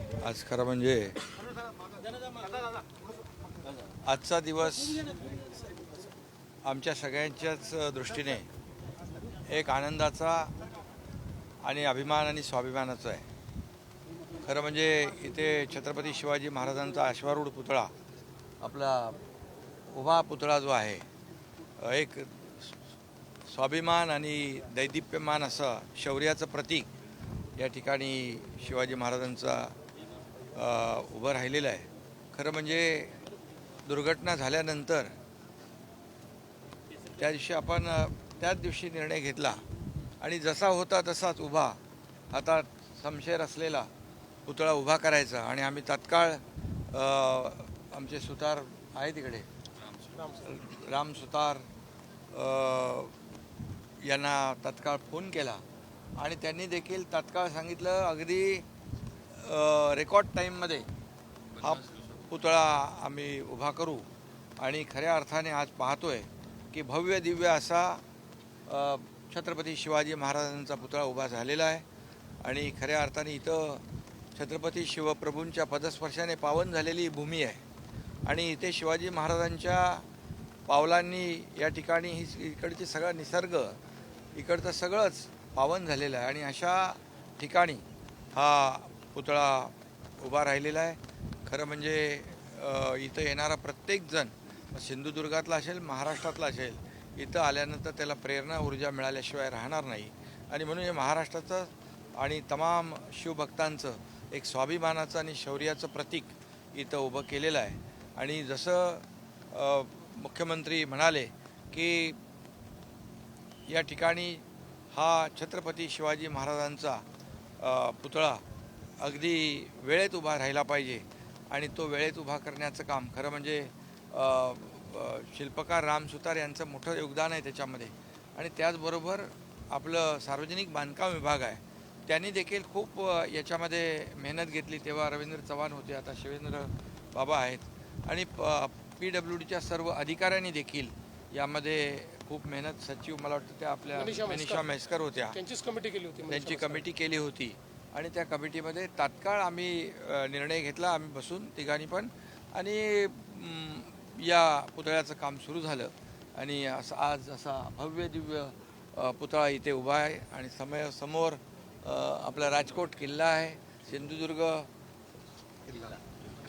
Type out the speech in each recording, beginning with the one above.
आज खरं म्हणजे आजचा दिवस आमच्या सगळ्यांच्याच दृष्टीने एक आनंदाचा आणि अभिमान आणि स्वाभिमानाचा आहे. खरं म्हणजे इथे छत्रपती शिवाजी महाराजांचा अश्वारूढ पुतळा, आपला उभा पुतळा जो आहे, एक स्वाभिमान आणि दैदिप्यमान असं शौर्याचं प्रतीक या ठिकाणी शिवाजी महाराजांचा उभं राहिलेलं आहे. खरं म्हणजे दुर्घटना झाल्यानंतर त्या दिवशी आपण त्याच दिवशी निर्णय घेतला आणि जसा होता तसाच उभा आता समशेर असलेला पुतळा उभा करायचा. आणि आम्ही तात्काळ आमचे सुतार आहे तिकडे, राम सुतार यांना तात्काळ फोन केला आणि त्यांनी देखील तात्काळ सांगितलं अगदी रेकॉर्ड टाईममध्ये हा पुतळा आम्ही उभा करू. आणि खऱ्या अर्थाने आज पाहतोय की भव्य दिव्य असा छत्रपती शिवाजी महाराजांचा पुतळा उभा झालेला आहे. आणि खऱ्या अर्थाने इथं छत्रपती शिवप्रभूंच्या पदस्पर्शाने पावन झालेली भूमी आहे आणि इथे शिवाजी महाराजांच्या पावलांनी या ठिकाणी इकडची सगळा निसर्ग, इकडचं सगळंच पावन झालेलं आहे. आणि अशा ठिकाणी हा पुतळा उभा राहिलेला आहे. खरं म्हणजे इथं येणारा प्रत्येकजण सिंधुदुर्गातला असेल, महाराष्ट्रातला असेल, इथं आल्यानंतर त्याला प्रेरणा ऊर्जा मिळाल्याशिवाय राहणार नाही. आणि म्हणून हे महाराष्ट्राचं आणि तमाम शिवभक्तांचं एक स्वाभिमानाचं आणि शौर्याचं प्रतीक इथं उभं केलेलं आहे. आणि जसं मुख्यमंत्री म्हणाले की या ठिकाणी हा छत्रपती शिवाजी महाराजांचा पुतळा अगदी वेळेत उभा राहिला पाहिजे आणि तो वेळेत उभा करण्याचं काम खरं म्हणजे शिल्पकार राम सुतार यांचं मोठं योगदान आहे त्याच्यामध्ये. आणि त्याचबरोबर आपलं सार्वजनिक बांधकाम विभाग आहे, त्यांनी देखील खूप याच्यामध्ये मेहनत घेतली. तेव्हा रवींद्र चव्हाण होते, आता शिवेंद्र बाबा आहेत. आणि PWDच्या सर्व अधिकाऱ्यांनी देखील यामध्ये खूप मेहनत, सचिव मला वाटतं त्या आपल्या मनीषा म्हैसकर होत्या, त्यांची कमिटी केली होती. आणि त्या कमिटीमध्ये तात्काळ आम्ही निर्णय घेतला, आम्ही बसून तिघांनी पण, आणि या पुतळ्याचं काम सुरू झालं. आणि असं आज असा भव्य दिव्य पुतळा इथे उभा आहे. आणि समोर आपला राजकोट किल्ला आहे,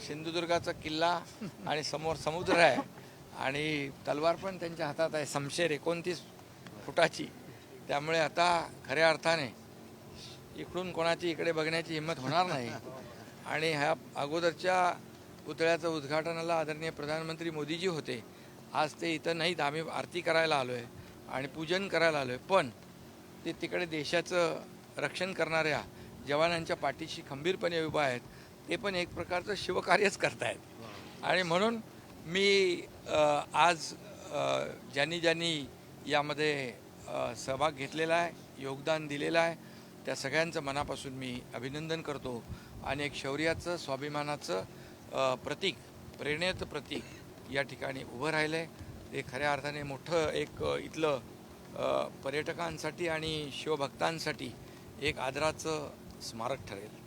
सिंधुदुर्गाचा किल्ला, आणि समोर समुद्र आहे. आणि तलवार पण त्यांच्या हातात आहे, समशेर 29 फुटाची. त्यामुळे आता खऱ्या अर्थाने इकडून कोणाची इकडे बघण्याची हिंमत होणार नाही. आणि ह्या अगोदरच्या पुतळ्याचं उद्घाटनाला आदरणीय प्रधानमंत्री मोदीजी होते. आज ते इथं नाहीत, आम्ही आरती करायला आलो आहे आणि पूजन करायला आलो आहे. पण ते तिकडे देशाचं रक्षण करणाऱ्या जवानांच्या पाठीशी खंबीरपणे उभा आहेत. ते पण एक प्रकारचं शिवकार्यच करतायत. आणि म्हणून मी आज ज्यांनी यामध्ये सहभाग घेतलेला आहे, योगदान दिलेलं आहे, त्या सगळ्यांचं मनापासून मी अभिनंदन करतो. आणि एक शौर्याचं, स्वाभिमानाचं प्रतीक, प्रेरणेचं प्रतीक या ठिकाणी उभं राहिलं आहे. ते खऱ्या अर्थाने मोठं एक इथलं पर्यटकांसाठी आणि शिवभक्तांसाठी एक आदराचं स्मारक ठरेल.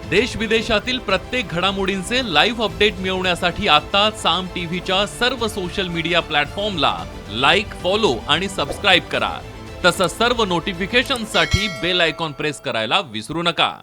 देश विदेशातील प्रत्येक घडामोडींचे लाईव्ह अपडेट मिळवण्यासाठी आता साम टीव्हीच्या सर्व सोशल मीडिया प्लॅटफॉर्मला लाईक, फॉलो आणि सबस्क्राईब करा. तसंच सर्व नोटिफिकेशनसाठी बेल आयकॉन प्रेस करायला विसरू नका.